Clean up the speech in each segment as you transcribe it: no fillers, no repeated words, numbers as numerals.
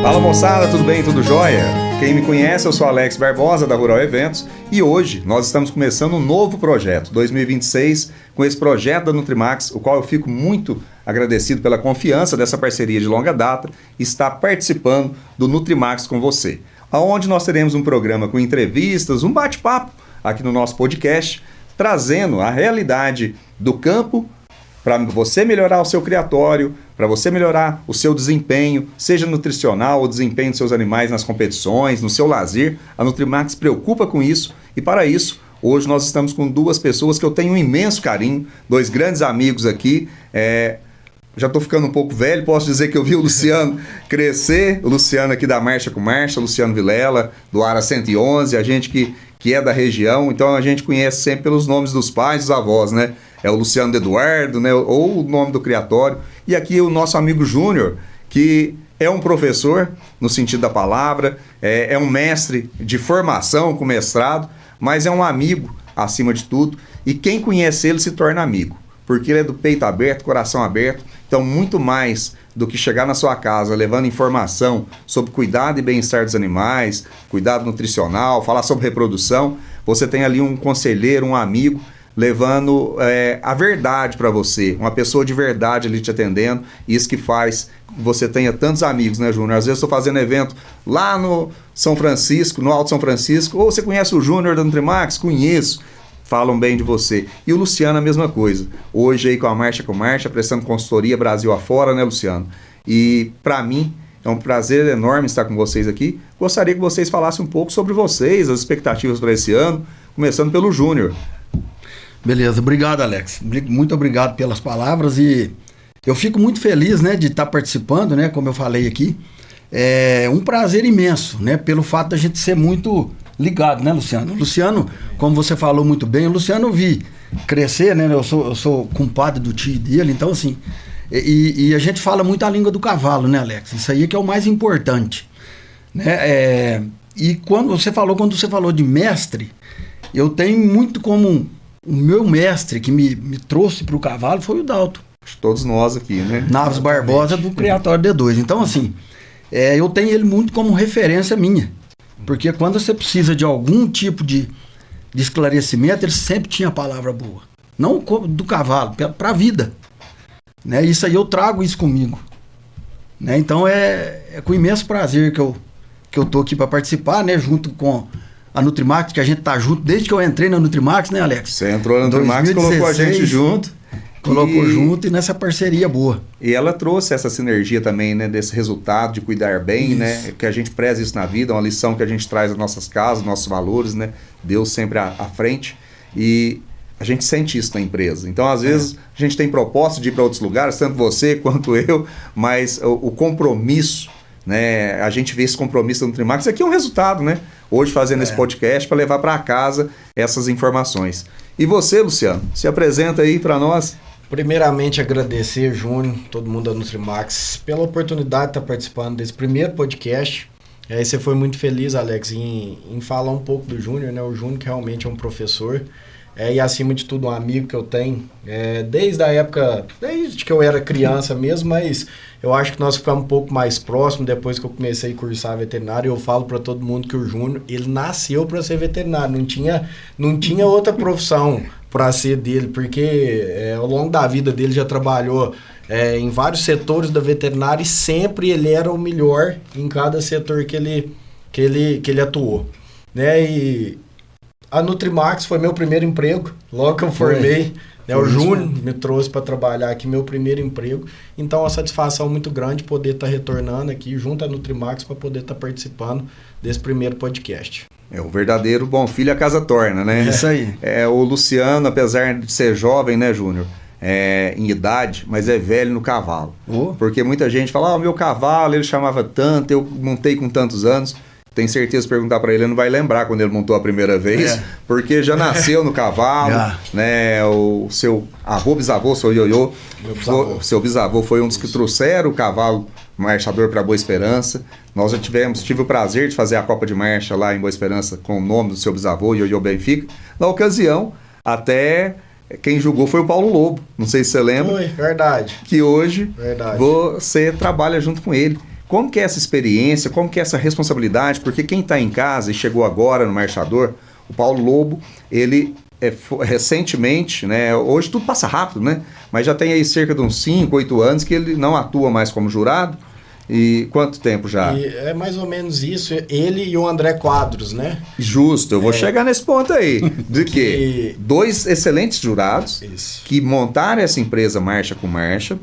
Fala moçada, tudo bem? Tudo jóia? Quem me conhece, eu sou Alex Barbosa da Rural Eventos e hoje nós estamos começando um novo projeto, 2026, com esse projeto da Nutrimax, o qual eu fico muito agradecido pela confiança dessa parceria de longa data e estar participando do Nutrimax com você, onde nós teremos um programa com entrevistas, um bate-papo aqui no nosso podcast, trazendo a realidade do campo para você melhorar o seu criatório, para você melhorar o seu desempenho, seja nutricional ou desempenho dos seus animais nas competições, no seu lazer. A Nutrimax se preocupa com isso e para isso, hoje nós estamos com duas pessoas que eu tenho um imenso carinho, dois grandes amigos aqui. Já estou ficando um pouco velho, posso dizer que eu vi o Luciano crescer, o Luciano aqui da Marcha com Marcha, Luciano Vilela, do Ara 111, a gente que é da região, então a gente conhece sempre pelos nomes dos pais e dos avós, né? É o Luciano de Eduardo, né? Ou o nome do criatório. E aqui o nosso amigo Júnior, que é um professor, no sentido da palavra, é um mestre de formação com mestrado, mas é um amigo, acima de tudo, e quem conhece ele se torna amigo, porque ele é do peito aberto, coração aberto, então muito mais do que chegar na sua casa levando informação sobre cuidado e bem-estar dos animais, cuidado nutricional, falar sobre reprodução, você tem ali um conselheiro, um amigo, levando a verdade para você, uma pessoa de verdade ali te atendendo, isso que faz que você tenha tantos amigos, né, Júnior? Às vezes estou fazendo evento lá no São Francisco, no Alto São Francisco, ou você conhece o Júnior da Nutrimax? Conheço, falam bem de você. E o Luciano a mesma coisa, hoje aí com a Marcha com Marcha, prestando consultoria Brasil afora, né, Luciano? E para mim é um prazer enorme estar com vocês aqui. Gostaria que vocês falassem um pouco sobre vocês, as expectativas para esse ano, começando pelo Júnior. Beleza, obrigado, Alex. Muito obrigado pelas palavras e eu fico muito feliz, né, de estar participando, né, como eu falei aqui. É um prazer imenso, né, pelo fato da gente ser muito ligado, né, Luciano? Luciano, como você falou muito bem, o Luciano eu vi crescer, né, eu sou compadre do tio dele, então assim, e a gente fala muito a língua do cavalo, né, Alex? Isso aí é que é o mais importante, né? E quando você falou de mestre, eu tenho muito como o meu mestre que me trouxe para o cavalo foi o Dalton. Todos nós aqui, né? Naves Barbosa do Criatório D2. Então, assim, eu tenho ele muito como referência minha. Porque quando você precisa de algum tipo de esclarecimento, ele sempre tinha palavra boa. Não do cavalo, para a vida. Né? Isso aí eu trago isso comigo. Né? Então, é com imenso prazer que eu tô aqui para participar, né? Junto com a Nutrimax, que a gente tá junto desde que eu entrei na Nutrimax, né, Alex? Você entrou na Nutrimax, colocou a gente junto. Colocou junto e nessa parceria boa. E ela trouxe essa sinergia também, né, desse resultado de cuidar bem, isso, né? Que a gente preza isso na vida, uma lição que a gente traz das nossas casas, nossos valores, né? Deus sempre à frente. E a gente sente isso na empresa. Então, às vezes, a gente tem proposta de ir para outros lugares, tanto você quanto eu, mas o compromisso, né? A gente vê esse compromisso da Nutrimax. Isso aqui é um resultado, né? Hoje fazendo esse podcast para levar para casa essas informações. E você, Luciano, se apresenta aí para nós. Primeiramente, agradecer, Júnior, todo mundo da Nutrimax, pela oportunidade de estar participando desse primeiro podcast. Aí você foi muito feliz, Alex, em falar um pouco do Júnior, né? O Júnior que realmente é um professor. E acima de tudo um amigo que eu tenho, desde a época, desde que eu era criança mesmo, mas eu acho que nós ficamos um pouco mais próximos depois que eu comecei a cursar veterinário. Eu falo para todo mundo que o Júnior, ele nasceu para ser veterinário, não tinha outra profissão para ser dele, porque ao longo da vida dele já trabalhou em vários setores da veterinária e sempre ele era o melhor em cada setor que ele atuou, né? E a Nutrimax foi meu primeiro emprego, logo que eu formei. O Júnior me trouxe para trabalhar aqui, meu primeiro emprego. Então, uma satisfação muito grande poder estar retornando aqui junto à Nutrimax para poder estar participando desse primeiro podcast. É o verdadeiro bom filho a casa torna, né? Isso aí. O Luciano, apesar de ser jovem, né, Júnior? Em idade, mas é velho no cavalo. Porque muita gente fala, o meu cavalo, ele chamava tanto, eu montei com tantos anos. Tenho certeza que perguntar para ele não vai lembrar quando ele montou a primeira vez, porque já nasceu no cavalo, né? O seu avô-bisavô, seu ioiô, seu bisavô foi um dos que trouxeram o cavalo marchador para Boa Esperança. Nós já tive o prazer de fazer a Copa de Marcha lá em Boa Esperança com o nome do seu bisavô, Ioiô Benfica. Na ocasião, até quem julgou foi o Paulo Lobo, não sei se você lembra. Foi, verdade. Que hoje você trabalha junto com ele. Como que é essa experiência, como que é essa responsabilidade? Porque quem está em casa e chegou agora no Marchador, o Paulo Lobo, ele recentemente, né, hoje tudo passa rápido, né? Mas já tem aí cerca de uns 5, 8 anos que ele não atua mais como jurado. E quanto tempo já? E é mais ou menos isso, ele e o André Quadros, né? Justo, eu vou chegar nesse ponto aí. De que 2 excelentes jurados que montaram essa empresa Marcha com Marcha,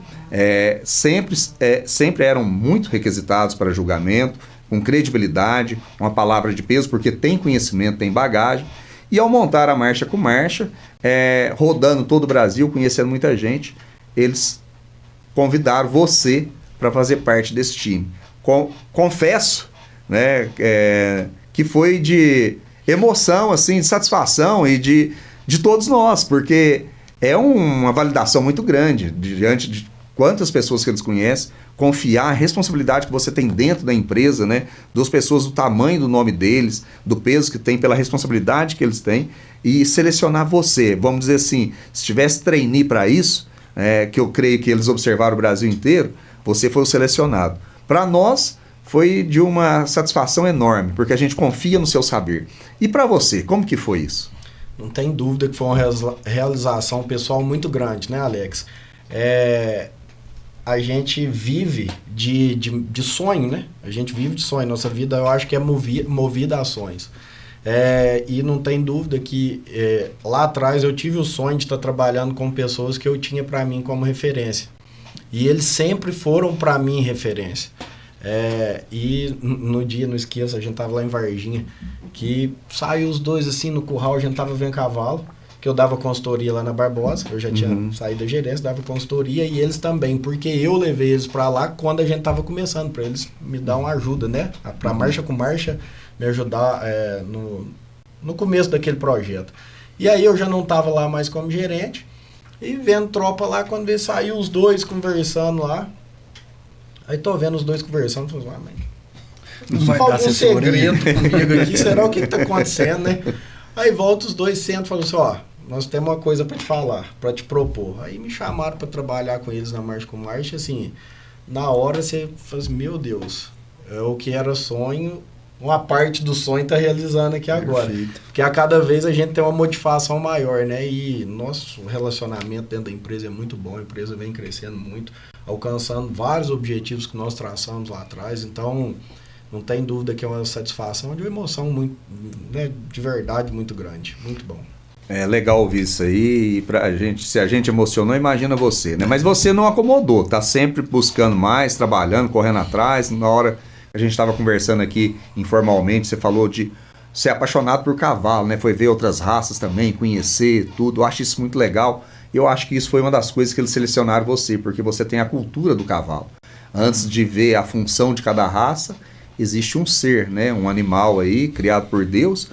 sempre eram muito requisitados para julgamento, com credibilidade, uma palavra de peso, porque tem conhecimento, tem bagagem. E ao montar a Marcha com Marcha, rodando todo o Brasil, conhecendo muita gente, eles convidaram você para fazer parte desse time. Confesso, né, que foi de emoção, assim, de satisfação e de todos nós, porque é uma validação muito grande diante de quantas pessoas que eles conhecem, confiar a responsabilidade que você tem dentro da empresa, né, das pessoas, do tamanho do nome deles, do peso que tem, pela responsabilidade que eles têm, e selecionar você. Vamos dizer assim, se tivesse trainee para isso, que eu creio que eles observaram o Brasil inteiro, você foi o selecionado. Para nós, foi de uma satisfação enorme, porque a gente confia no seu saber. E para você, como que foi isso? Não tem dúvida que foi uma realização pessoal muito grande, né, Alex? A gente vive de sonho, né? A gente vive de sonho. Nossa vida, eu acho que é movida a sonhos. E não tem dúvida que lá atrás eu tive o sonho de estar trabalhando com pessoas que eu tinha para mim como referência. E eles sempre foram para mim referência. E no dia, não esqueço, a gente tava lá em Varginha, que saiu os dois assim no curral, a gente tava vendo cavalo, que eu dava consultoria lá na Barbosa, eu já tinha saído da gerência, dava consultoria, e eles também, porque eu levei eles para lá quando a gente tava começando, para eles me dar uma ajuda, né? Para Marcha com Marcha, me ajudar no começo daquele projeto. E aí eu já não tava lá mais como gerente, e vendo tropa lá, quando eles saiu os dois conversando lá, aí tô vendo os dois conversando, falei, não vai dar algum segredo comigo aqui, será o que tá acontecendo, né? Aí volta os dois, sentam e falam assim, ó, nós temos uma coisa para te falar, para te propor. Aí me chamaram para trabalhar com eles na Marcha com Marcha, assim, na hora você fala assim, meu Deus, o que era sonho, uma parte do sonho está realizando aqui agora. Perfeito. Porque a cada vez a gente tem uma motivação maior, né? E nosso relacionamento dentro da empresa é muito bom, a empresa vem crescendo muito, alcançando vários objetivos que nós traçamos lá atrás. Então, não tem dúvida que é uma satisfação de uma emoção muito, né, de verdade muito grande. Muito bom. É legal ouvir isso aí, e pra gente, se a gente emocionou, imagina você, né? Mas você não acomodou, tá sempre buscando mais, trabalhando, correndo atrás. Na hora a gente estava conversando aqui informalmente, você falou de ser apaixonado por cavalo, né? Foi ver outras raças também, conhecer tudo. Eu acho isso muito legal. Eu acho que isso foi uma das coisas que eles selecionaram você, porque você tem a cultura do cavalo. Antes de ver a função de cada raça, existe um ser, né? Um animal aí, criado por Deus,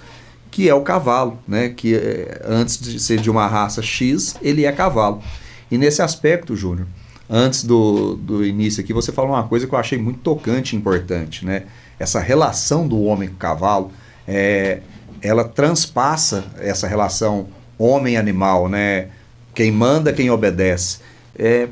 que é o cavalo, né? Que antes de ser de uma raça X, ele é cavalo. E nesse aspecto, Júnior, antes do início aqui, você falou uma coisa que eu achei muito tocante e importante, né? Essa relação do homem com o cavalo, ela transpassa essa relação homem-animal, né? Quem manda, quem obedece.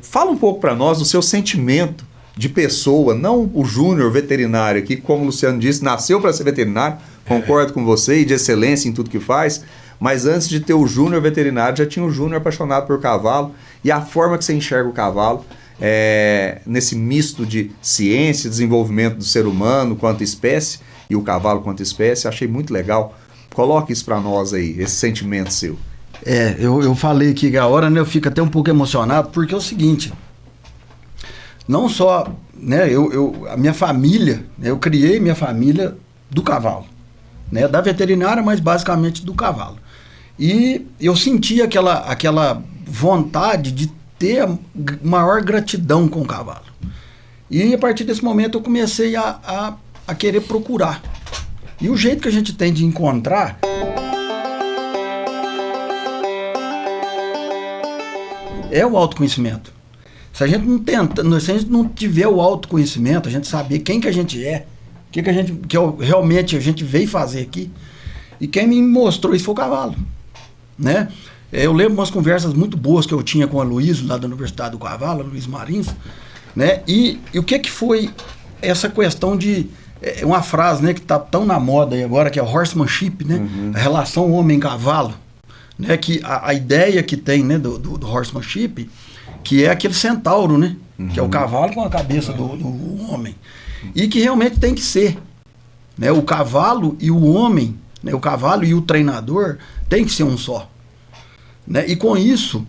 Fala um pouco para nós do seu sentimento de pessoa, não o Júnior veterinário aqui, como o Luciano disse, nasceu para ser veterinário, concordo com você, e de excelência em tudo que faz, mas antes de ter o Júnior veterinário, já tinha o Júnior apaixonado por cavalo, e a forma que você enxerga o cavalo, nesse misto de ciência e desenvolvimento do ser humano quanto espécie, e o cavalo quanto espécie, achei muito legal. Coloque isso para nós aí, esse sentimento seu. Eu falei aqui que a hora, né, eu fico até um pouco emocionado, porque é o seguinte, não só, né, a minha família, eu criei minha família do cavalo, né, da veterinária, mas basicamente do cavalo. E eu senti aquela vontade de ter a maior gratidão com o cavalo. E a partir desse momento eu comecei a querer procurar. E o jeito que a gente tem de encontrar é o autoconhecimento. Se a gente não tiver o autoconhecimento, a gente saber quem que a gente é, realmente a gente veio fazer aqui, e quem me mostrou isso foi o cavalo, né? Eu lembro umas conversas muito boas que eu tinha com a Luísa, lá da Universidade do Cavalo, a Luísa Marins, né? E o que foi essa questão de uma frase, né, que está tão na moda aí agora, que é o horsemanship, né? A relação homem-cavalo, né? Que a ideia que tem, né, do horsemanship, que é aquele centauro, né? Que é o cavalo com a cabeça do homem. E que realmente tem que ser, né? O cavalo e o homem, né? O cavalo e o treinador tem que ser um só, né? E com isso,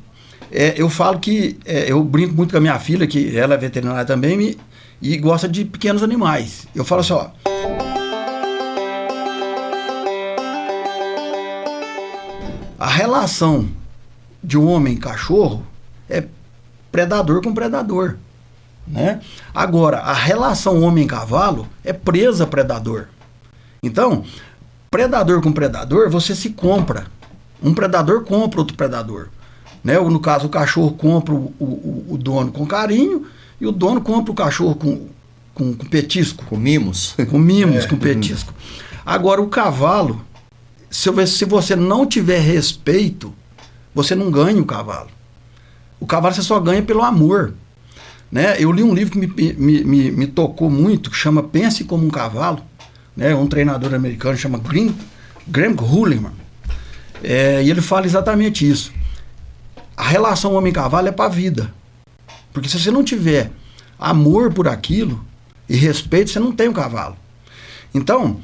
eu falo que eu brinco muito com a minha filha, que ela é veterinária também, e gosta de pequenos animais. Eu falo assim, ó, a relação de um homem e cachorro é predador com predador, né? Agora, a relação homem-cavalo é presa-predador. Então, predador com predador, você se compra. Um predador compra outro predador, né? No caso, o cachorro compra o dono com carinho, e o dono compra o cachorro com petisco. Com mimos. Com mimos, com petisco. Agora, o cavalo, se você não tiver respeito, você não ganha o cavalo. O cavalo você só ganha pelo amor, né? Eu li um livro que me tocou muito, que chama Pense como um Cavalo, né? Um treinador americano chama Graham Hulleman. E ele fala exatamente isso. A relação homem-cavalo é para a vida. Porque se você não tiver amor por aquilo e respeito, você não tem um cavalo. Então,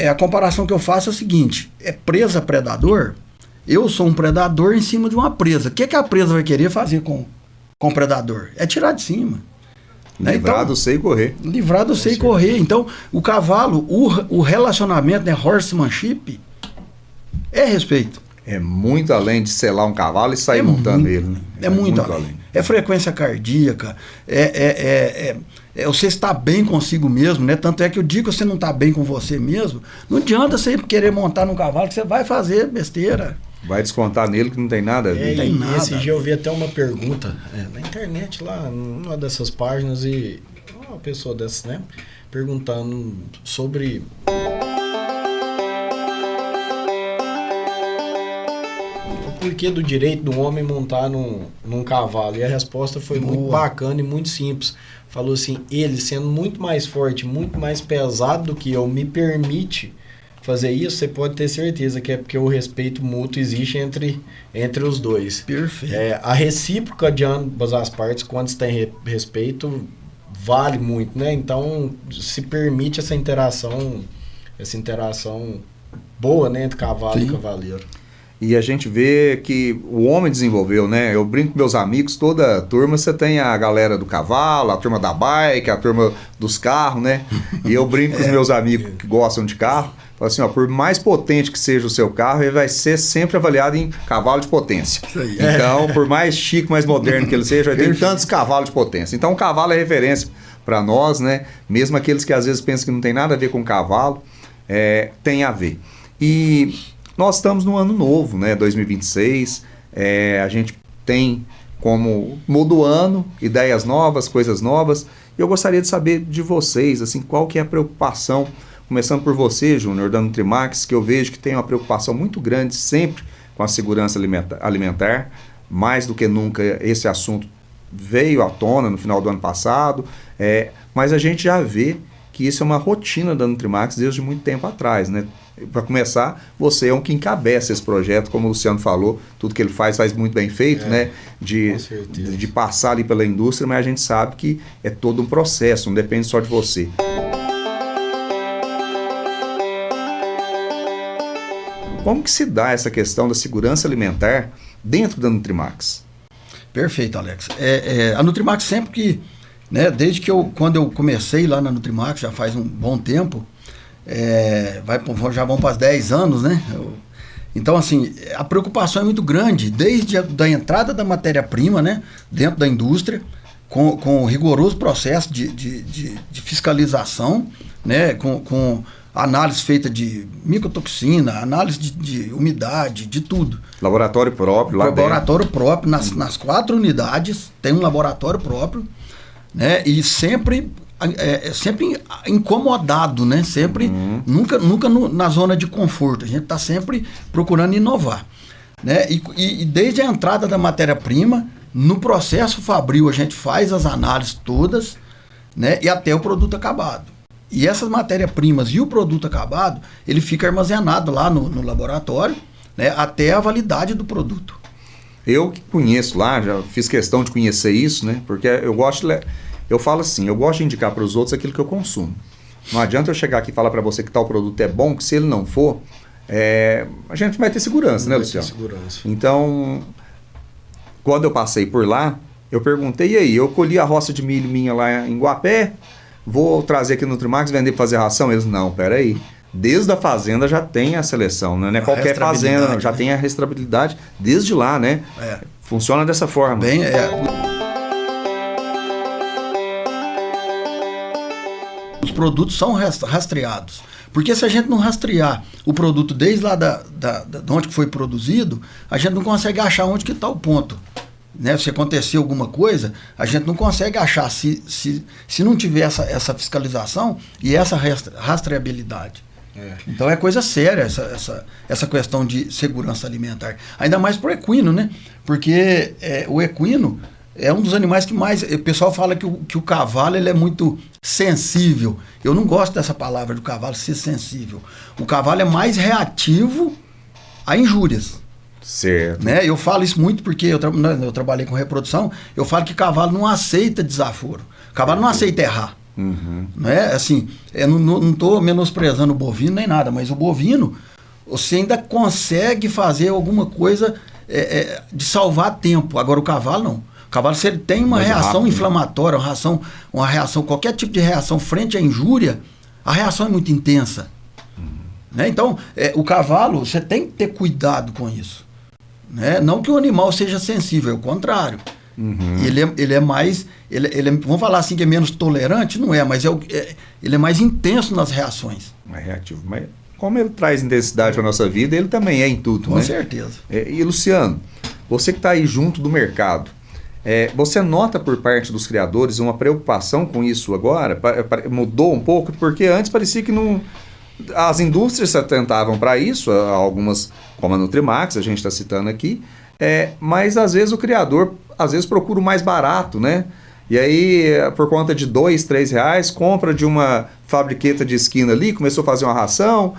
a comparação que eu faço é o seguinte: é presa-predador. Eu sou um predador em cima de uma presa. O que a presa vai querer fazer com o predador? É tirar de cima. Né? Livrar do sei correr. Livrar do sei correr. Então, o cavalo, o relacionamento, né, horsemanship, é respeito. É muito além de selar um cavalo e sair montando ele. Né? É muito além. É frequência cardíaca, você estar bem consigo mesmo, né? Tanto é que o dia que você não está bem com você mesmo, não adianta você querer montar num cavalo, que você vai fazer besteira. Vai descontar nele que não tem nada a ver. Não tem nada. Esse dia eu vi até uma pergunta na internet, lá, numa dessas páginas, e uma pessoa dessas, né, perguntando sobre o porquê do direito do homem montar num cavalo. E a resposta foi muito bacana e muito simples. Falou assim: ele, sendo muito mais forte, muito mais pesado do que eu, me permite fazer isso. Você pode ter certeza que é porque o respeito mútuo existe entre os dois. Perfeito. A recíproca de ambas as partes, quando se tem respeito, vale muito, né? Então, se permite essa interação boa, né, entre cavalo e cavaleiro. E a gente vê que o homem desenvolveu, né? Eu brinco com meus amigos, toda turma você tem a galera do cavalo, a turma da bike, a turma dos carros, né? E eu brinco com os meus amigos que gostam de carro, falo assim, ó, por mais potente que seja o seu carro, ele vai ser sempre avaliado em cavalo de potência. Isso aí. Então, por mais chique, mais moderno que ele seja, vai ter tantos cavalos de potência. Então, o cavalo é referência para nós, né? Mesmo aqueles que às vezes pensam que não tem nada a ver com cavalo, tem a ver. E nós estamos no ano novo, né, 2026, a gente tem como muda o ano, ideias novas, coisas novas, e eu gostaria de saber de vocês, assim, qual que é a preocupação, começando por você, Júnior, da Nutrimax, que eu vejo que tem uma preocupação muito grande sempre com a segurança alimentar, mais do que nunca esse assunto veio à tona no final do ano passado, mas a gente já vê que isso é uma rotina da Nutrimax desde muito tempo atrás, né? Para começar, você é um que encabeça esse projeto, como o Luciano falou, tudo que ele faz muito bem feito, né? De passar ali pela indústria, mas a gente sabe que é todo um processo, não depende só de você. Como que se dá essa questão da segurança alimentar dentro da Nutrimax? Perfeito, Alex. A Nutrimax sempre que, né, desde que quando eu comecei lá na Nutrimax, já faz um bom tempo, já vão para 10 anos, né? Então, assim, a preocupação é muito grande, desde a entrada da matéria-prima, né, dentro da indústria, com um rigoroso processo de fiscalização, né, com análise feita de micotoxina, análise de umidade, de tudo. Laboratório próprio lá dentro. Laboratório próprio, nas 4 unidades, tem um laboratório próprio, né, e sempre incomodado, né? Sempre, nunca na zona de conforto. A gente está sempre procurando inovar, né? E desde a entrada da matéria-prima, no processo fabril a gente faz as análises todas, né, e até o produto acabado. E essas matérias-primas e o produto acabado, ele fica armazenado lá no laboratório, né, até a validade do produto. Eu que conheço lá, já fiz questão de conhecer isso, né? Porque eu falo assim, eu gosto de indicar para os outros aquilo que eu consumo. Não adianta eu chegar aqui e falar para você que tal produto é bom, que se ele não for, a gente vai ter segurança, né, Luciano? Segurança. Então, quando eu passei por lá, eu perguntei, e aí, eu colhi a roça de milho minha lá em Guapé, vou trazer aqui no Nutrimax, vender para fazer ração? Eles, não, peraí. Desde a fazenda já tem a seleção, né? Não é qualquer fazenda, não, já tem a rastreabilidade desde lá, né? Funciona dessa forma. Os produtos são rastreados. Porque se a gente não rastrear o produto desde lá de onde que foi produzido, a gente não consegue achar onde que está o ponto. Né? Se acontecer alguma coisa, a gente não consegue achar se não tiver essa fiscalização e essa rastreabilidade. Então é coisa séria essa questão de segurança alimentar. Ainda mais para o equino, né? Porque o equino é um dos animais que mais... O pessoal fala que o cavalo ele é muito sensível. Eu não gosto dessa palavra do cavalo ser sensível. O cavalo é mais reativo a injúrias. Certo. Né? Eu falo isso muito porque eu trabalhei com reprodução. Eu falo que cavalo não aceita desaforo. Cavalo não aceita errar. Uhum. Né? Assim, eu não estou menosprezando o bovino nem nada, mas o bovino, você ainda consegue fazer alguma coisa de salvar tempo. Agora o cavalo não. O cavalo, se ele tem uma reação inflamatória, uma reação, qualquer tipo de reação frente à injúria, a reação é muito intensa. Né? Então, o cavalo, você tem que ter cuidado com isso. Né? Não que o animal seja sensível, é o contrário. Uhum. Ele é mais, vamos falar assim que é menos tolerante, não é, mas ele é mais intenso nas reações. Mais reativo, mas como ele traz intensidade para a nossa vida, ele também é em tudo, com né? certeza. E Luciano, você que está aí junto do mercado, você nota por parte dos criadores uma preocupação com isso agora? Mudou um pouco? Porque antes parecia que não... As indústrias se atentavam para isso, algumas, como a Nutrimax, a gente está citando aqui, mas às vezes o criador procura o mais barato, né? E aí, por conta de R$2, R$3, compra de uma fabriqueta de esquina ali, começou a fazer uma ração,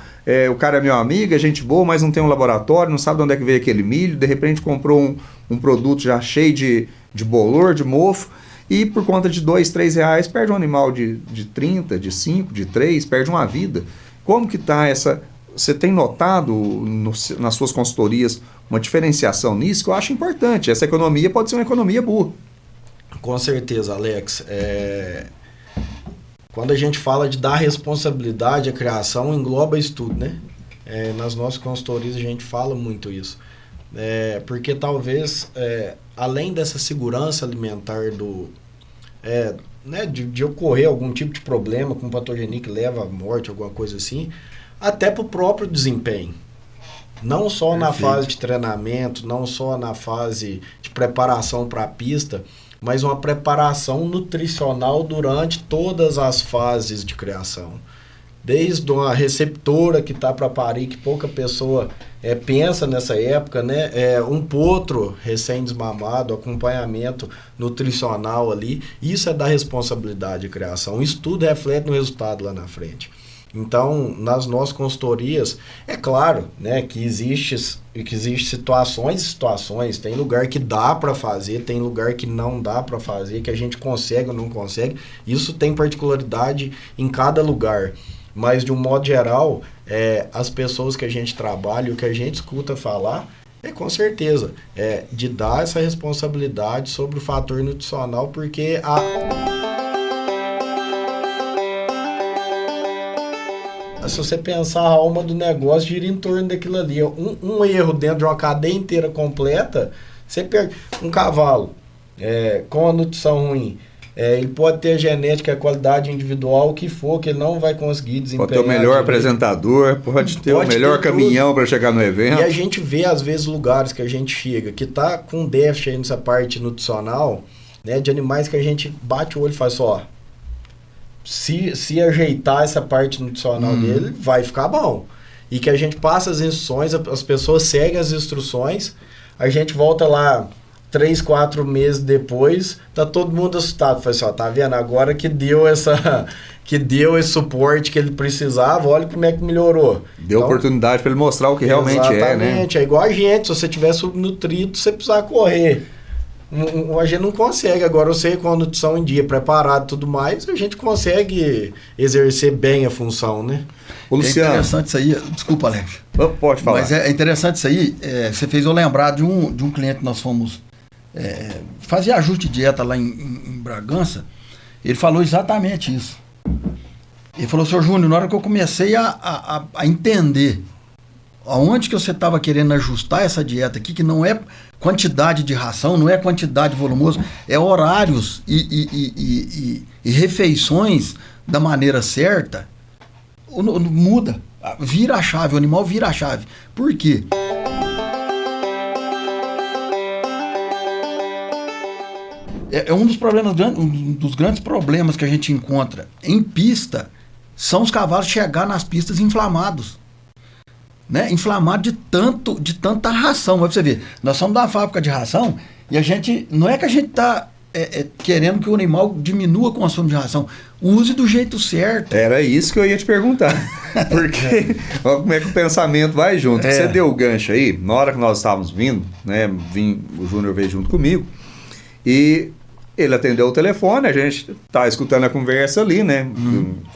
o cara é meu amigo, é gente boa, mas não tem um laboratório, não sabe de onde é que veio aquele milho, de repente comprou um produto já cheio de bolor, de mofo, e por conta de R$2, R$3, perde um animal de 30, de 5, de 3, perde uma vida. Como que está essa... Você tem notado nas suas consultorias uma diferenciação nisso que eu acho importante. Essa economia pode ser uma economia boa. Com certeza, Alex. Quando a gente fala de dar responsabilidade à criação, engloba isso tudo, né? Nas nossas consultorias a gente fala muito isso. Porque talvez, além dessa segurança alimentar né, de ocorrer algum tipo de problema com patogenia que leva à morte, alguma coisa assim, até para o próprio desempenho. Não só Perfeito. Na fase de treinamento, não só na fase de preparação para a pista, mas uma preparação nutricional durante todas as fases de criação. Desde uma receptora que está para parir, que pouca pessoa pensa nessa época, né? Um potro recém-desmamado, acompanhamento nutricional ali, isso é da responsabilidade de criação. Isso tudo reflete no resultado lá na frente. Então, nas nossas consultorias, é claro, né, que existe situações e situações. Tem lugar que dá para fazer, tem lugar que não dá para fazer, que a gente consegue ou não consegue. Isso tem particularidade em cada lugar. Mas, de um modo geral, as pessoas que a gente trabalha, o que a gente escuta falar, com certeza, de dar essa responsabilidade sobre o fator nutricional, porque se você pensar, a alma do negócio gira em torno daquilo ali. Um erro dentro de uma cadeia inteira completa, você perde um cavalo com a nutrição ruim. Ele pode ter a genética, a qualidade individual, o que for, que ele não vai conseguir desempenhar. Pode ter o melhor apresentador, pode ter o melhor caminhão para chegar no evento. E a gente vê, às vezes, lugares que a gente chega, que tá com déficit aí nessa parte nutricional, né, de animais que a gente bate o olho e faz só, se ajeitar essa parte nutricional dele, vai ficar bom. E que a gente passa as instruções, as pessoas seguem as instruções, a gente volta lá 3, 4 meses depois, tá todo mundo assustado. Falei assim, ó, tá vendo? Agora que deu esse suporte que ele precisava, olha como é que melhorou. Deu oportunidade para ele mostrar o que realmente é, né? Exatamente, é igual a gente, se você tiver subnutrido, você precisar correr. A gente não consegue. Agora, você com a nutrição em dia, preparado e tudo mais, a gente consegue exercer bem a função, né? Ô, Luciano. É interessante isso aí. Desculpa, Alex. Pode falar. Mas é interessante isso aí. Você fez eu lembrar de um cliente que nós fomos fazer ajuste de dieta lá em Bragança. Ele falou exatamente isso. Ele falou, Sr. Júnior, na hora que eu comecei a entender aonde que você estava querendo ajustar essa dieta aqui, que não é quantidade de ração, não é quantidade volumosa, é horários e refeições da maneira certa, muda, vira a chave, o animal vira a chave. Por quê? Um dos grandes problemas que a gente encontra em pista são os cavalos chegar nas pistas inflamados. Né? Inflamado de tanta ração. Mas pra você ver, nós somos da fábrica de ração e a gente, não é que a gente está querendo que o animal diminua o consumo de ração, use do jeito certo. Era isso que eu ia te perguntar. Porque olha como é que o pensamento vai junto. Você deu o gancho aí, na hora que nós estávamos vindo, né? O Júnior veio junto comigo e ele atendeu o telefone, a gente tá escutando a conversa ali, né?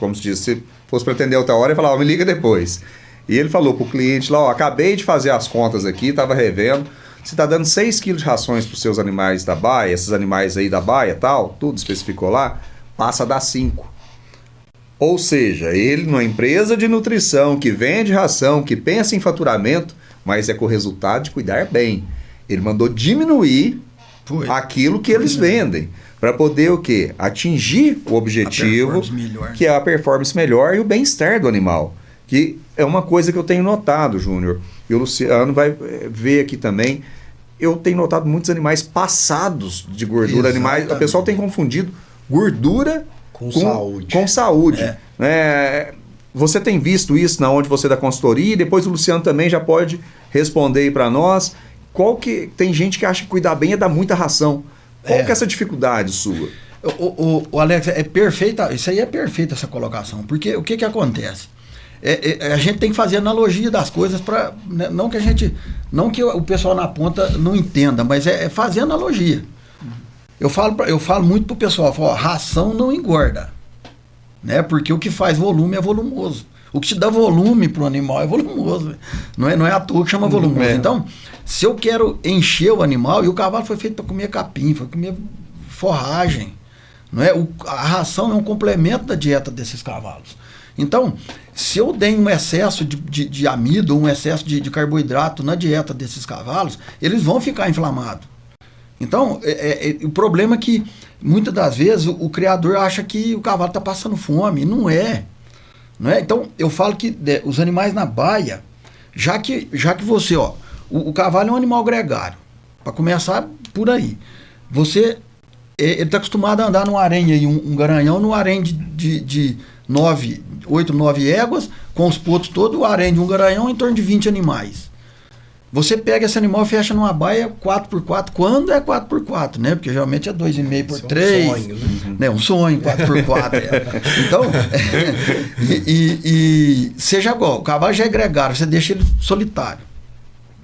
Como se diz, se fosse para atender outra hora, ele falava, me liga depois. E ele falou pro cliente lá, ó, acabei de fazer as contas aqui, tava revendo, você tá dando 6 quilos de rações pros seus animais da baia, esses animais aí da baia tal, tudo especificou lá, passa a dar 5. Ou seja, ele numa empresa de nutrição, que vende ração, que pensa em faturamento, mas é com o resultado de cuidar bem. Ele mandou diminuir aquilo que eles vendem, para poder o quê? Atingir o objetivo, que é a performance melhor e o bem-estar do animal. Que é uma coisa que eu tenho notado, Júnior, e o Luciano vai ver aqui também. Eu tenho notado muitos animais passados de gordura. Animais, o pessoal tem confundido gordura com saúde. Você tem visto isso na onde você dá consultoria, e depois o Luciano também já pode responder aí para nós. Tem gente que acha que cuidar bem é dar muita ração. Qual que é essa dificuldade sua? O Alex, é perfeita, isso aí é perfeita essa colocação, porque o que acontece? A gente tem que fazer analogia das coisas para, né, não que o pessoal na ponta não entenda, mas é fazer analogia. Eu falo muito pro pessoal, ração não engorda, né? Porque o que faz volume é volumoso. O que te dá volume pro animal é volumoso. Não é à toa que chama volumoso. Então, se eu quero encher o animal, e o cavalo foi feito para comer capim, foi comer forragem, não é? A ração é um complemento da dieta desses cavalos. Então, se eu der um excesso de amido, um excesso de carboidrato na dieta desses cavalos, eles vão ficar inflamados. Então, o problema é que, muitas das vezes, o criador acha que o cavalo está passando fome, e não é. Não é? Então, eu falo que os animais na baia, já que você, o cavalo é um animal gregário, para começar por aí. Ele está acostumado a andar num harém aí, um garanhão num harém de 8, 9 éguas, com os potos todos, o harém de um garanhão em torno de 20 animais. Você pega esse animal e fecha numa baia 4x4, quando é 4x4, né? Porque geralmente é 2,5 por 3. É um sonho, né? Um sonho, 4x4. Então, seja igual, o cavalo já é gregário, você deixa ele solitário.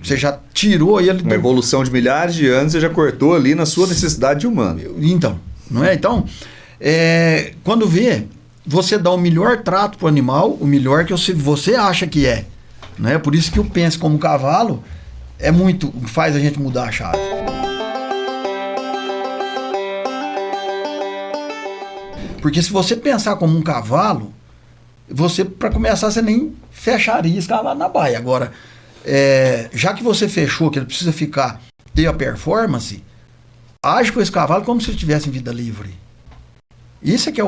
Você já tirou ele... Uma evolução de milhares de anos, você já cortou ali na sua necessidade humana. Então, não é? Então, quando você dá o melhor trato para o animal, o melhor que você acha que é. Não é? Por isso que o Pense como cavalo faz a gente mudar a chave. Porque se você pensar como um cavalo, para começar, você nem fecharia esse cavalo na baia. Agora, já que você fechou, que ele precisa ter a performance, age com esse cavalo como se ele estivesse em vida livre. Isso é que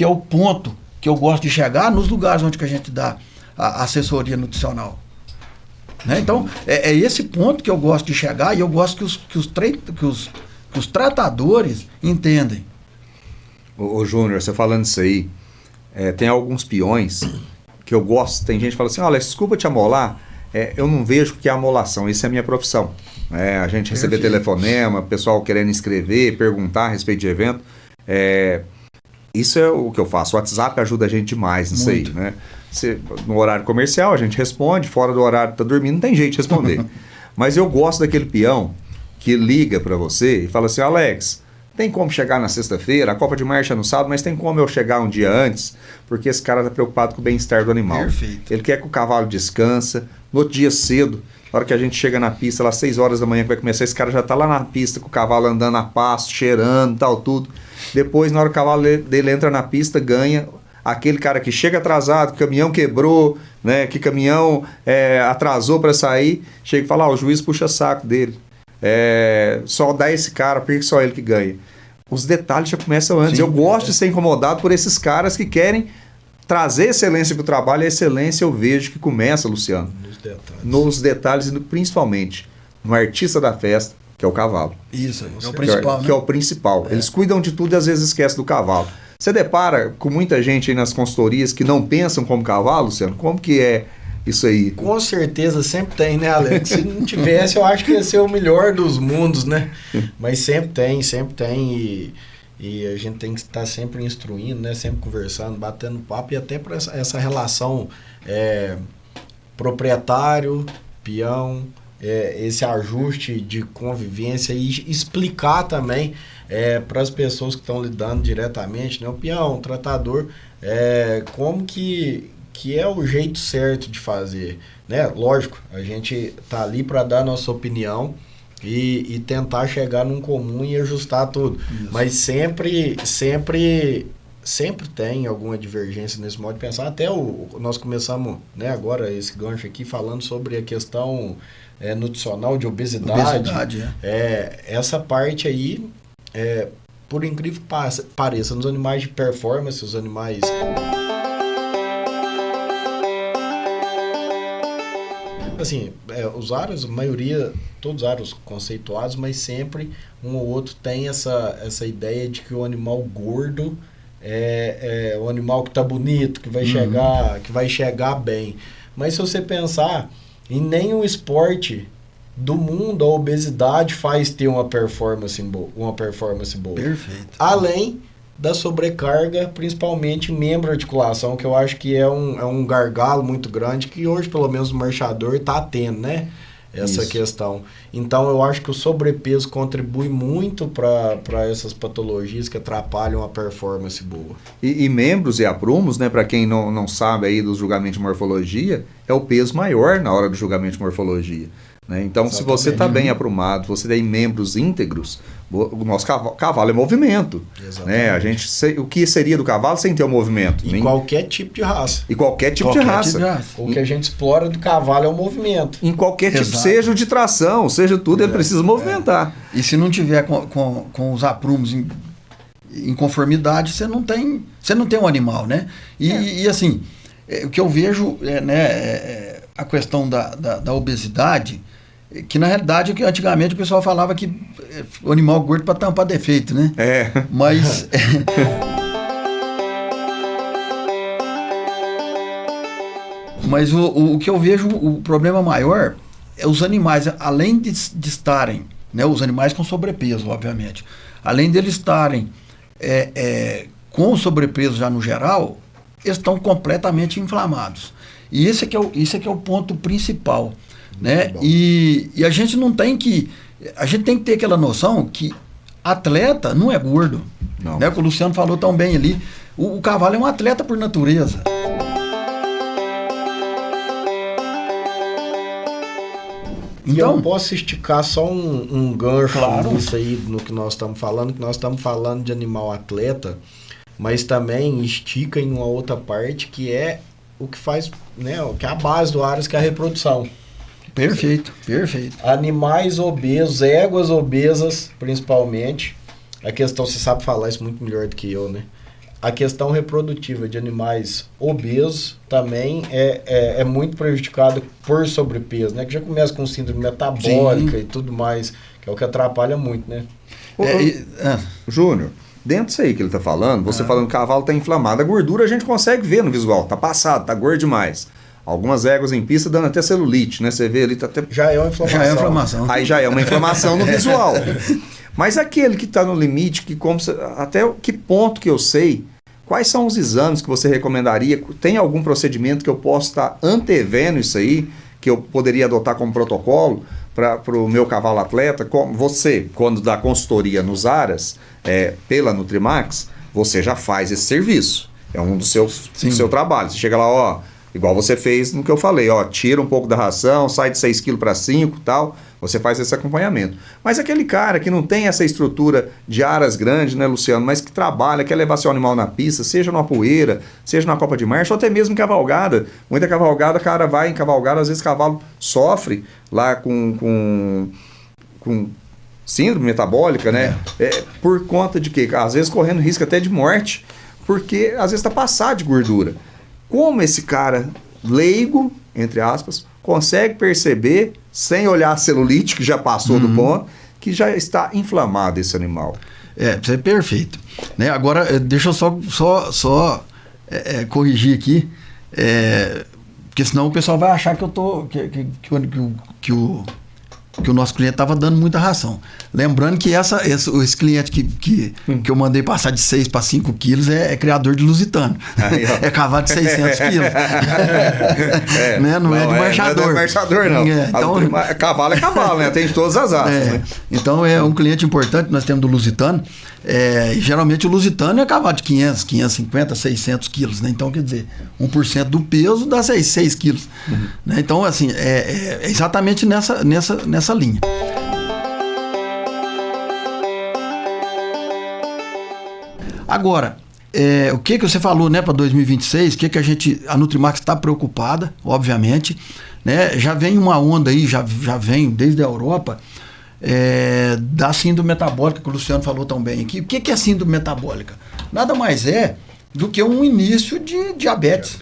é o ponto que eu gosto de chegar nos lugares onde que a gente dá a assessoria nutricional. Né? Então, é esse ponto que eu gosto de chegar, e eu gosto que os tratadores entendem. Ô Júnior, você falando isso aí, tem alguns peões que eu gosto. Tem gente que fala assim, olha, desculpa te amolar, eu não vejo que é amolação, isso é a minha profissão. A gente receber telefonema, pessoal querendo inscrever, perguntar a respeito de evento. Isso é o que eu faço. O WhatsApp ajuda a gente demais nisso aí, né? No horário comercial a gente responde, fora do horário tá dormindo, não tem jeito de responder. Mas eu gosto daquele peão que liga para você e fala assim: Alex, tem como chegar na sexta-feira? A Copa de Marcha é no sábado, mas tem como eu chegar um dia antes? Porque esse cara tá preocupado com o bem-estar do animal. Perfeito. Ele quer que o cavalo descansa. No outro dia cedo, na hora que a gente chega na pista, lá 6 horas da manhã que vai começar, esse cara já tá lá na pista com o cavalo andando a passo, cheirando, tal, tudo. Depois, na hora que o cavalo dele entra na pista, ganha. Aquele cara que chega atrasado, que o caminhão quebrou, né, que o caminhão atrasou para sair, chega e fala: o juiz puxa saco dele. Só dá esse cara, porque só ele que ganha. Os detalhes já começam antes. Sim, eu gosto de ser incomodado por esses caras que querem trazer excelência para o trabalho. E a excelência eu vejo que começa, Luciano, nos detalhes e principalmente no artista da festa, que é o cavalo. Isso, é o principal. Que é o principal. Eles cuidam de tudo e às vezes esquecem do cavalo. Você depara com muita gente aí nas consultorias que não pensam como cavalo, Luciano? Como que é isso aí? Com certeza sempre tem, né, Alex? Se não tivesse, eu acho que ia ser o melhor dos mundos, né? Mas sempre tem. E a gente tem que estar sempre instruindo, né? Sempre conversando, batendo papo. E até para essa relação proprietário, peão, esse ajuste de convivência e explicar também para as pessoas que estão lidando diretamente, né? O peão, o tratador, como que é o jeito certo de fazer, né? Lógico, a gente tá ali para dar nossa opinião e tentar chegar num comum e ajustar tudo. Isso. Mas sempre tem alguma divergência nesse modo de pensar. Até nós começamos, né, agora esse gancho aqui falando sobre a questão nutricional de obesidade. Essa parte aí, por incrível que pareça, nos animais de performance, os animais... Assim, os aros, a maioria, todos os aros conceituados, mas sempre um ou outro tem essa ideia de que o animal gordo é o animal que está bonito, que vai chegar bem. Mas se você pensar, em nenhum esporte do mundo a obesidade faz ter uma performance boa. Perfeito. Além da sobrecarga, principalmente em membro-articulação, que eu acho que é um gargalo muito grande, que hoje, pelo menos, o marchador está tendo, né? Essa questão. Então, eu acho que o sobrepeso contribui muito para essas patologias que atrapalham a performance boa. E membros e aprumos, né? Para quem não sabe aí dos julgamentos de morfologia, é o peso maior na hora do julgamento de morfologia. Né? Então, exatamente. Se você está bem aprumado, você tem membros íntegros, o nosso cavalo é movimento. Né? O que seria do cavalo sem ter o movimento? Qualquer tipo de raça. E qualquer tipo de raça. O que a gente explora do cavalo é o movimento. Em qualquer tipo, seja o de tração, seja tudo, ele precisa movimentar. E se não tiver com os aprumos em conformidade, você não tem um animal, né? E assim, o que eu vejo a questão da obesidade, que na realidade antigamente o pessoal falava que o animal gordo para tampar defeito, né? Mas mas o que eu vejo, o problema maior é os animais, além de estarem, né, os animais com sobrepeso, obviamente, além deles estarem com sobrepeso já no geral, eles estão completamente inflamados. E esse é que é o ponto principal. Né? E a gente tem que ter aquela noção que atleta não é gordo. Não. Né? O Luciano falou tão bem ali. O cavalo é um atleta por natureza. Então, eu posso esticar só um gancho nisso aí, no que nós estamos falando, que nós estamos falando de animal atleta, mas também estica em uma outra parte que é o que faz, né, que é a base do Aras, que é a reprodução. Perfeito. Animais obesos, éguas obesas, principalmente. A questão, você sabe falar isso muito melhor do que eu, né? A questão reprodutiva de animais obesos também é muito prejudicada por sobrepeso, né? Que já começa com síndrome metabólica. Sim. E tudo mais, que é o que atrapalha muito, né? Júnior, dentro disso aí que ele está falando, você falando que o cavalo está inflamado, a gordura a gente consegue ver no visual, tá passado, tá gordo demais. Algumas éguas em pista dando até celulite, né? Você vê ali, tá até... Já é uma inflamação. Já é inflamação. Aí já é uma inflamação no visual. Mas aquele que está no limite, até que ponto que eu sei, quais são os exames que você recomendaria? Tem algum procedimento que eu possa estar antevendo isso aí, que eu poderia adotar como protocolo para o meu cavalo atleta? Você, quando dá consultoria nos Aras, pela Nutrimax, você já faz esse serviço. É um do seu trabalho. Você chega lá, ó, igual você fez no que eu falei, ó, tira um pouco da ração, sai de 6 kg para 5 e tal, você faz esse acompanhamento. Mas aquele cara que não tem essa estrutura de aras grandes, né, Luciano, mas que trabalha, quer levar seu animal na pista, seja numa poeira, seja numa copa de marcha, ou até mesmo em cavalgada. Muita cavalgada, o cara vai em cavalgada, às vezes o cavalo sofre lá com síndrome metabólica, né? Por conta de quê? Às vezes correndo risco até de morte, porque às vezes está passado de gordura. Como esse cara leigo, entre aspas, consegue perceber, sem olhar a celulite, que já passou do ponto, que já está inflamado esse animal? Isso é perfeito. Né? Agora, deixa eu só corrigir aqui, porque senão o pessoal vai achar que eu tô que o nosso cliente estava dando muita ração. Lembrando que esse cliente que eu mandei passar de 6 para 5 quilos é criador de lusitano. É cavalo de 600 quilos. Né? Não é de marchador. Não é de marchador, não. Então, cavalo é cavalo, né? Tem de todas as raças. Né? Então é um cliente importante, nós temos do lusitano. Geralmente o lusitano é cavalo de 500, 550, 600 quilos. Né? Então, quer dizer, 1% do peso dá 6 quilos. Né? Então, assim, é exatamente nessa linha. Agora, o que você falou, né, para 2026, o que a Nutrimax está preocupada, obviamente, né? Já vem uma onda aí, já vem desde a Europa, da síndrome metabólica, que o Luciano falou tão bem aqui. O que é síndrome metabólica? Nada mais do que um início de diabetes.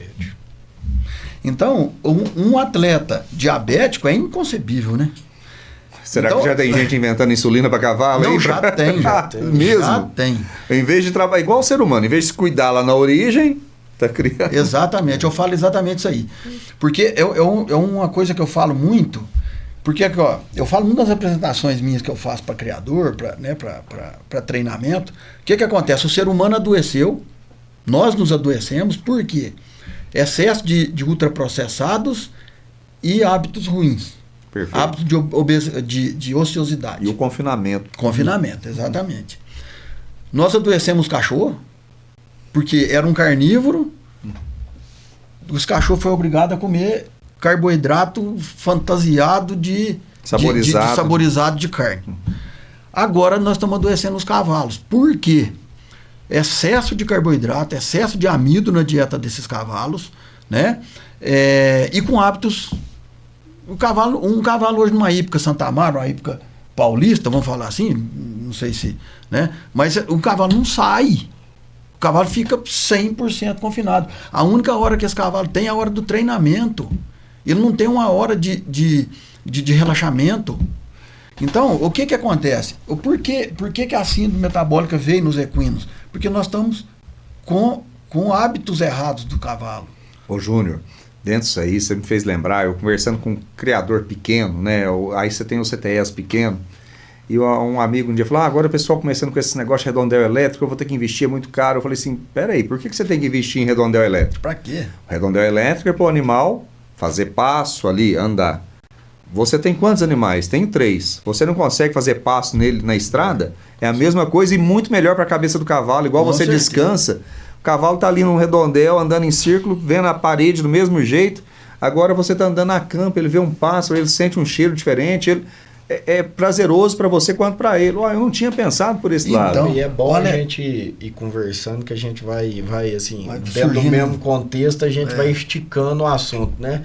Então, um atleta diabético é inconcebível, né? Será que já tem gente inventando insulina para cavalo? Não, aí? já tem. Mesmo? Já tem. Em vez de trabalhar igual o ser humano, em vez de se cuidar lá na origem, tá criando. Exatamente, eu falo exatamente isso aí. Porque é uma coisa que eu falo muito, porque eu falo muito nas apresentações minhas que eu faço para criador, para treinamento. O que acontece? O ser humano adoeceu, nós nos adoecemos, por quê? Excesso de ultraprocessados e hábitos ruins. Perfeito. Hábitos de ociosidade. E o confinamento. Confinamento, exatamente. Nós adoecemos cachorro, porque era um carnívoro, os cachorros foram obrigados a comer carboidrato fantasiado saborizado de carne. Agora nós estamos adoecendo os cavalos. Por quê? Excesso de carboidrato, excesso de amido na dieta desses cavalos, né? E com hábitos. Um cavalo hoje numa hípica Santa Amaro, uma hípica paulista, vamos falar assim, não sei se, né? Mas o cavalo não sai. O cavalo fica 100% confinado. A única hora que esse cavalo tem é a hora do treinamento. Ele não tem uma hora de relaxamento. Então, o que acontece? Por que a síndrome metabólica veio nos equinos? Porque nós estamos com hábitos errados do cavalo. Ô Júnior, dentro disso aí, você me fez lembrar, eu conversando com um criador pequeno, né? Aí você tem o CTS pequeno, e um amigo um dia falou, agora o pessoal começando com esse negócio de redondel elétrico, eu vou ter que investir, é muito caro. Eu falei assim, peraí, por que você tem que investir em redondel elétrico? Pra quê? O redondel elétrico é para o animal fazer passo ali, andar. Você tem quantos animais? Tem 3. Você não consegue fazer passo nele na estrada? É a mesma coisa e muito melhor para a cabeça do cavalo, igual Com você certeza. descansa. O cavalo tá ali no redondel, andando em círculo, vendo a parede do mesmo jeito. Agora você tá andando a campo, ele vê um pássaro, ele sente um cheiro diferente, é prazeroso para você quanto para ele. Eu não tinha pensado por esse lado. E é bom a gente ir conversando, que a gente vai assim, dentro do surgindo. mesmo contexto, a gente vai esticando o assunto, né?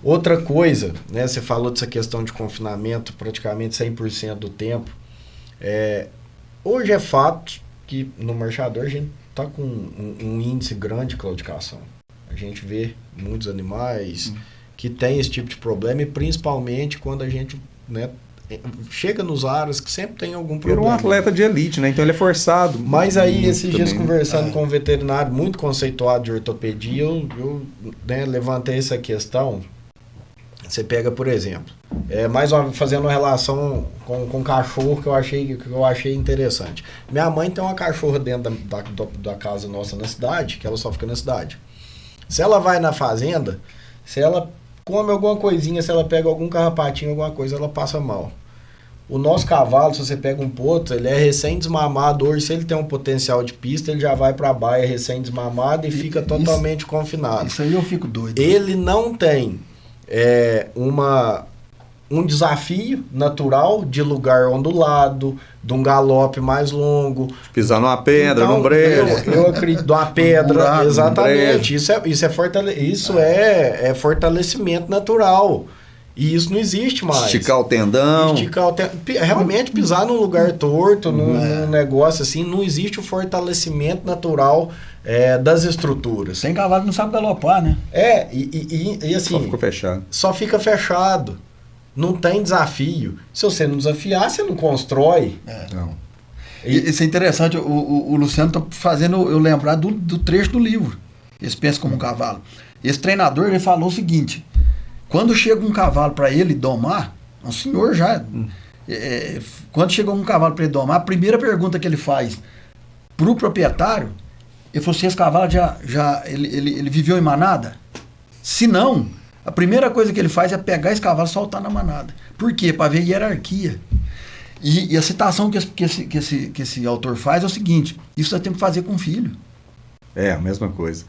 Outra coisa, né? Você falou dessa questão de confinamento praticamente 100% do tempo. Hoje é fato que no marchador a gente está com um índice grande de claudicação. A gente vê muitos animais que têm esse tipo de problema, e principalmente quando a gente, né, chega nos aros que sempre tem algum Virou problema. um atleta de elite, né? Então ele é forçado. Mas aí, esses dias, também, né? conversando com um veterinário muito conceituado de ortopedia, eu né, levantei essa questão. Você pega, por exemplo, mais uma, fazendo uma relação com cachorro que eu achei interessante. Minha mãe tem uma cachorra dentro da casa nossa na cidade, que ela só fica na cidade. Se ela vai na fazenda, se ela come alguma coisinha, se ela pega algum carrapatinho, alguma coisa, ela passa mal. O nosso cavalo, se você pega um potro, ele é recém-desmamado. Hoje, se ele tem um potencial de pista, ele já vai para a baia recém-desmamado e fica totalmente confinado. Isso aí eu fico doido. Ele não tem um desafio natural de lugar ondulado, de um galope mais longo. Pisar numa pedra, Então, num brejo. Eu acredito, de uma pedra, buraco, exatamente. Isso é fortalecimento natural. E isso não existe mais. Esticar o tendão. Realmente pisar num lugar torto, num negócio assim, não existe o fortalecimento natural das estruturas. Sem cavalo não sabe galopar, né? E assim... Só ficou fechado. Só fica fechado. Não tem desafio. Se você não desafiar, você não constrói. Não. Isso é interessante, o Luciano está fazendo eu lembrar do trecho do livro, Esse Pensa Como um Cavalo. Esse treinador, ele falou o seguinte, quando chega um cavalo para ele domar, um senhor já, quando chega um cavalo para ele domar, a primeira pergunta que ele faz para o proprietário, ele falou assim, esse cavalo ele viveu em manada? Se não, a primeira coisa que ele faz é pegar esse cavalo e soltar na manada. Por quê? Para ver hierarquia. E a citação que esse autor faz é o seguinte, isso você tem que fazer com o filho. É, a mesma coisa.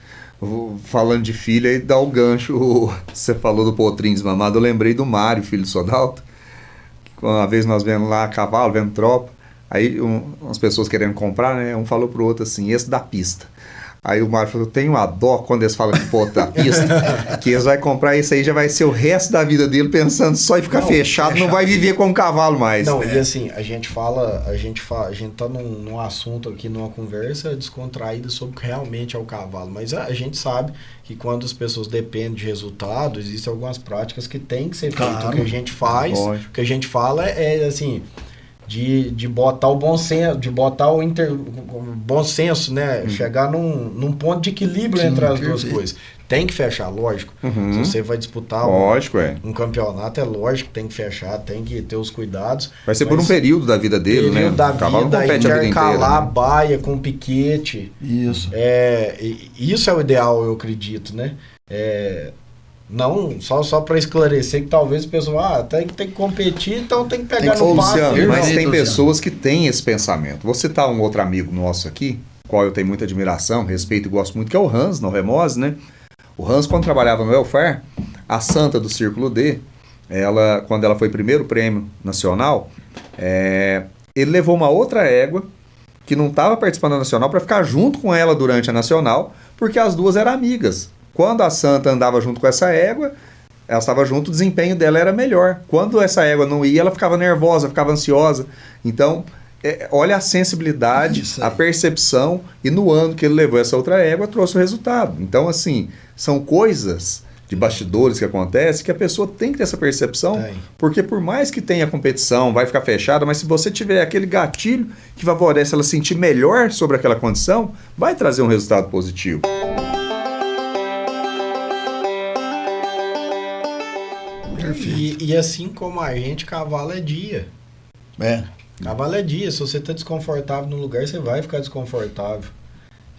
Falando de filho, aí dá o gancho, você falou do potrinho desmamado, eu lembrei do Mário, filho do Sodalto. Uma vez nós vendo lá cavalo, vendo tropa, aí umas pessoas querendo comprar, né? Um falou pro outro assim, esse da pista. Aí o Mário falou, tenho uma dó quando eles falam que potro da pista, que eles vão comprar isso aí, já vai ser o resto da vida dele pensando só em ficar fechado, não vai viver como um cavalo mais. Não, e assim, a gente tá num assunto aqui, numa conversa descontraída sobre o que realmente é o cavalo, mas a gente sabe que quando as pessoas dependem de resultado, existem algumas práticas que tem que ser feito. Claro. O que a gente faz, Lógico. o que a gente fala é assim... De botar o bom senso, de botar o bom senso, né? Chegar num ponto de equilíbrio entre as duas coisas. Tem que fechar, lógico. Se você vai disputar um campeonato, é lógico que tem que fechar, tem que ter os cuidados. Vai ser por um período da vida dele, né? Da O cavalo vida, não compete a vida intercalar inteira, a né? baia com piquete. Isso. Isso é o ideal, eu acredito, né? Não, só para esclarecer que talvez o pessoal, tem que competir, então tem que pegar no passo. Luciano, mas tem Luciano. pessoas que têm esse pensamento. Vou citar um outro amigo nosso aqui, qual eu tenho muita admiração, respeito e gosto muito, que é o Hans, no Remose, né? O Hans, quando trabalhava no welfare, a santa do Círculo D, quando ela foi primeiro prêmio nacional, ele levou uma outra égua que não estava participando da nacional para ficar junto com ela durante a nacional, porque as duas eram amigas. Quando a santa andava junto com essa égua, ela estava junto, o desempenho dela era melhor. Quando essa égua não ia, ela ficava nervosa, ficava ansiosa. Então, olha a sensibilidade, a percepção, e no ano que ele levou essa outra égua, trouxe o resultado. Então, assim, são coisas de bastidores que acontecem que a pessoa tem que ter essa percepção, porque por mais que tenha competição, vai ficar fechada, mas se você tiver aquele gatilho que favorece ela sentir melhor sobre aquela condição, vai trazer um resultado positivo. E assim como a gente, cavalo é dia. Cavalo é dia. Se você tá desconfortável no lugar, você vai ficar desconfortável.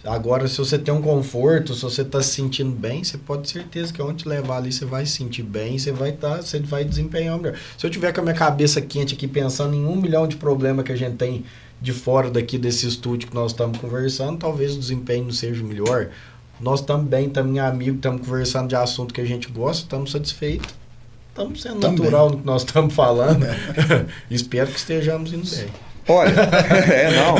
Agora, se você tem um conforto, se você tá se sentindo bem, você pode ter certeza que onde te levar ali, você vai se sentir bem, você vai desempenhar melhor. Se eu tiver com a minha cabeça quente aqui, pensando em 1 milhão de problemas que a gente tem de fora daqui desse estúdio que nós estamos conversando, talvez o desempenho não seja o melhor. Nós estamos bem, estamos em amigo, estamos conversando de assunto que a gente gosta, estamos satisfeitos. Estamos sendo natural no que nós estamos falando. Espero que estejamos indo bem. Olha,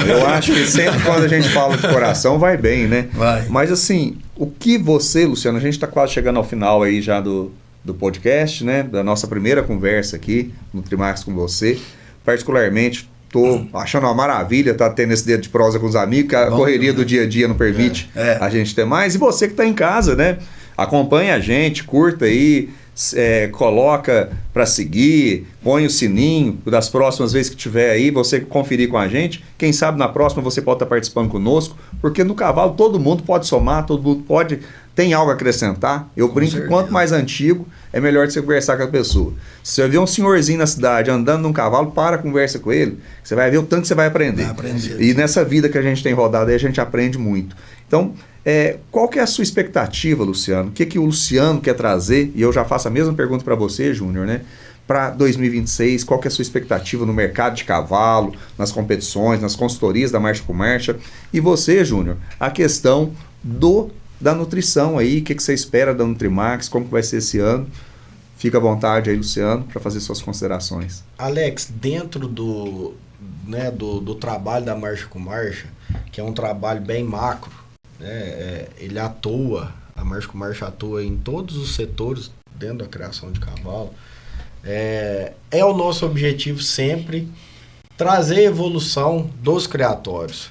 eu acho que sempre quando a gente fala de coração vai bem, né? Vai. Mas assim, o que você, Luciano, a gente está quase chegando ao final aí já do podcast, né? Da nossa primeira conversa aqui no Trimax com você. Particularmente, tô achando uma maravilha estar tendo esse dia de prosa com os amigos, que a correria do dia a dia não permite a gente ter mais. E você que está em casa, né? Acompanha a gente, curta aí. coloca para seguir, põe o sininho das próximas vezes que tiver aí, você conferir com a gente. Quem sabe na próxima você pode estar participando conosco, porque no cavalo todo mundo pode somar, todo mundo tem algo a acrescentar. Eu brinco que quanto mais antigo, é melhor de você conversar com a pessoa. Se você ver um senhorzinho na cidade andando num cavalo, conversa com ele, você vai ver o tanto que você vai aprender. E nessa vida que a gente tem rodado aí, a gente aprende muito. Então, qual que é a sua expectativa, Luciano? O que o Luciano quer trazer? E eu já faço a mesma pergunta para você, Júnior, né? Para 2026, qual que é a sua expectativa no mercado de cavalo, nas competições, nas consultorias da Marcha com Marcha? E você, Júnior, a questão da nutrição aí, o que você espera da Nutrimax, como que vai ser esse ano? Fica à vontade aí, Luciano, para fazer suas considerações. Alex, dentro do trabalho da Marcha com Marcha, que é um trabalho bem macro, né, a Marcha com Marcha atua em todos os setores dentro da criação de cavalo. É o nosso objetivo sempre trazer evolução dos criatórios,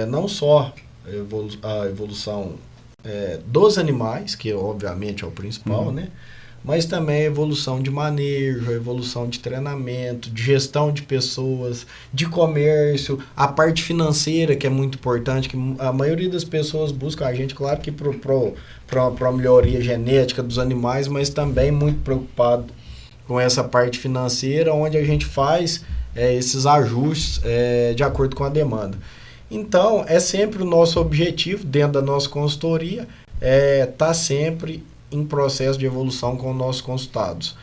não só a evolução dos animais, que obviamente é o principal, né? Mas também a evolução de manejo, a evolução de treinamento, de gestão de pessoas, de comércio, a parte financeira, que é muito importante, que a maioria das pessoas busca a gente, claro que para a melhoria genética dos animais, mas também muito preocupado com essa parte financeira, onde a gente faz esses ajustes de acordo com a demanda. Então, é sempre o nosso objetivo, dentro da nossa consultoria, tá sempre em processo de evolução com os nossos consultados.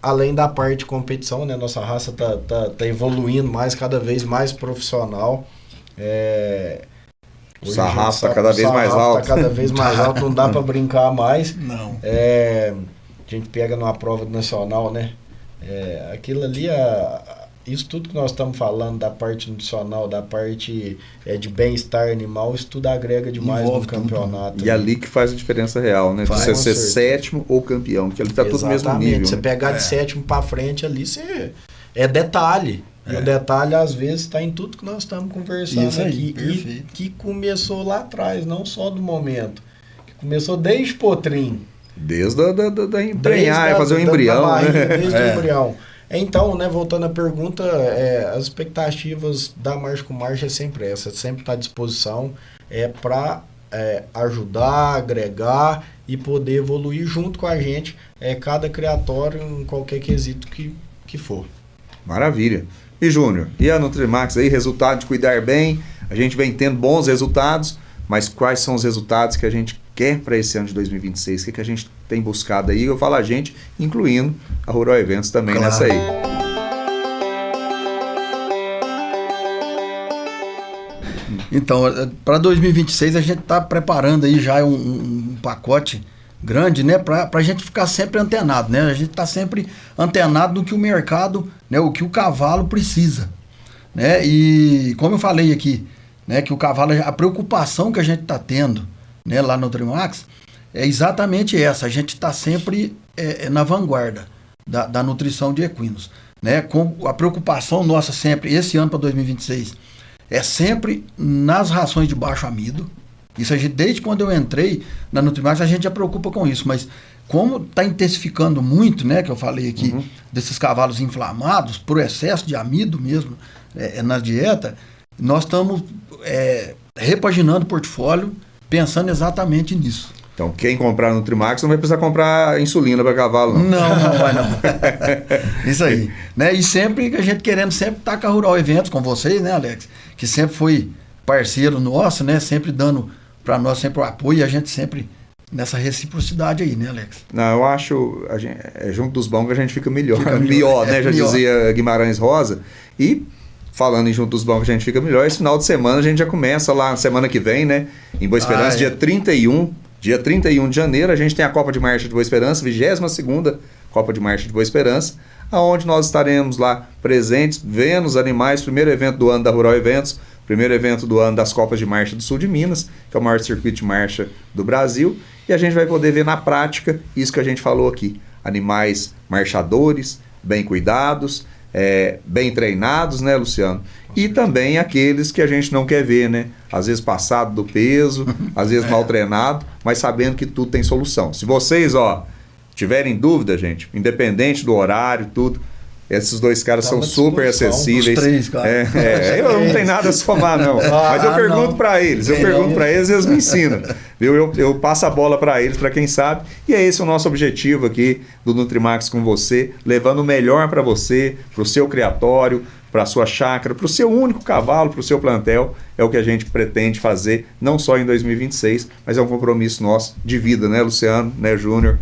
Além da parte de competição, né, nossa raça tá evoluindo cada vez mais profissional. O sarrafo está cada vez mais alto. Está cada vez mais alto, não dá para brincar mais. Não. A gente pega numa prova nacional, né? Aquilo ali, isso tudo que nós estamos falando da parte nutricional, da parte de bem-estar animal, isso tudo agrega demais no campeonato. E ali que faz a diferença real, né? Você ser sétimo ou campeão, porque ali está tudo no mesmo nível. Você pegar de sétimo para frente ali, é detalhe. E o detalhe, às vezes, está em tudo que nós estamos conversando isso aí, aqui. perfeito. E que começou lá atrás, não só do momento. Que começou desde Potrim. Desde da emprenhar, fazer o embrião. Barriga, desde o embrião. Então, né, voltando à pergunta, as expectativas da Marcha com Marcha é sempre essa, sempre está à disposição para ajudar, agregar e poder evoluir junto com a gente cada criatório em qualquer quesito que for. Maravilha. E Júnior, e a Nutrimax aí, resultado de cuidar bem, a gente vem tendo bons resultados, mas quais são os resultados que a gente quer para esse ano de 2026? O que a gente tem buscado aí? Eu falo a gente, incluindo a Rural Eventos também nessa aí. Então, para 2026 a gente está preparando aí já um pacote grande, né, para a gente ficar sempre antenado, né? A gente está sempre antenado no que o mercado, né, o que o cavalo precisa, né? E como eu falei aqui, né, que o cavalo, a preocupação que a gente está tendo, né, lá no Nutrimax é exatamente essa. A gente está sempre na vanguarda da nutrição de equinos, né? Com a preocupação nossa sempre, esse ano para 2026, é sempre nas rações de baixo amido. Isso a gente, desde quando eu entrei na Nutrimax, a gente já preocupa com isso, mas como está intensificando muito, né, que eu falei aqui, desses cavalos inflamados por excesso de amido mesmo na dieta, nós estamos repaginando o portfólio pensando exatamente nisso. Então, quem comprar Nutrimax não vai precisar comprar insulina para cavalo, não. Não vai não. Isso aí. Né? E sempre a gente querendo sempre estar com a Rural Eventos, com vocês, né, Alex? Que sempre foi parceiro nosso, né? Sempre dando para nós sempre o apoio e a gente sempre nessa reciprocidade aí, né, Alex? Não, eu acho, junto dos bons que a gente fica melhor, né? Já dizia Guimarães Rosa. E falando em junto dos bons que a gente fica melhor, esse final de semana a gente já começa lá, semana que vem, né? Em Boa Esperança, dia 31 de janeiro, a gente tem a Copa de Marcha de Boa Esperança, 22ª Copa de Marcha de Boa Esperança, aonde nós estaremos lá presentes, vendo os animais, primeiro evento do ano da Rural Eventos, primeiro evento do ano das Copas de Marcha do Sul de Minas, que é o maior circuito de marcha do Brasil, e a gente vai poder ver na prática isso que a gente falou aqui, animais marchadores, bem cuidados, bem treinados, né, Luciano? E também aqueles que a gente não quer ver, né? Às vezes passado do peso, às vezes mal treinado, mas sabendo que tudo tem solução. Se vocês, Tiverem dúvida, gente, independente do horário, tudo, esses dois caras são super acessíveis. Os três, cara. Eu não tenho nada a somar, não. Mas eu pergunto para eles, e eles me ensinam. Eu passo a bola para eles, para quem sabe. E é esse o nosso objetivo aqui do Nutrimax com você, levando o melhor para você, para o seu criatório, para a sua chácara, para o seu único cavalo, para o seu plantel. É o que a gente pretende fazer, não só em 2026, mas é um compromisso nosso de vida, né, Luciano, né, Júnior?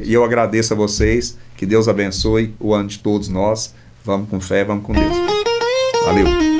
E eu agradeço a vocês, que Deus abençoe o ano de todos nós. Vamos com fé, vamos com Deus. Valeu!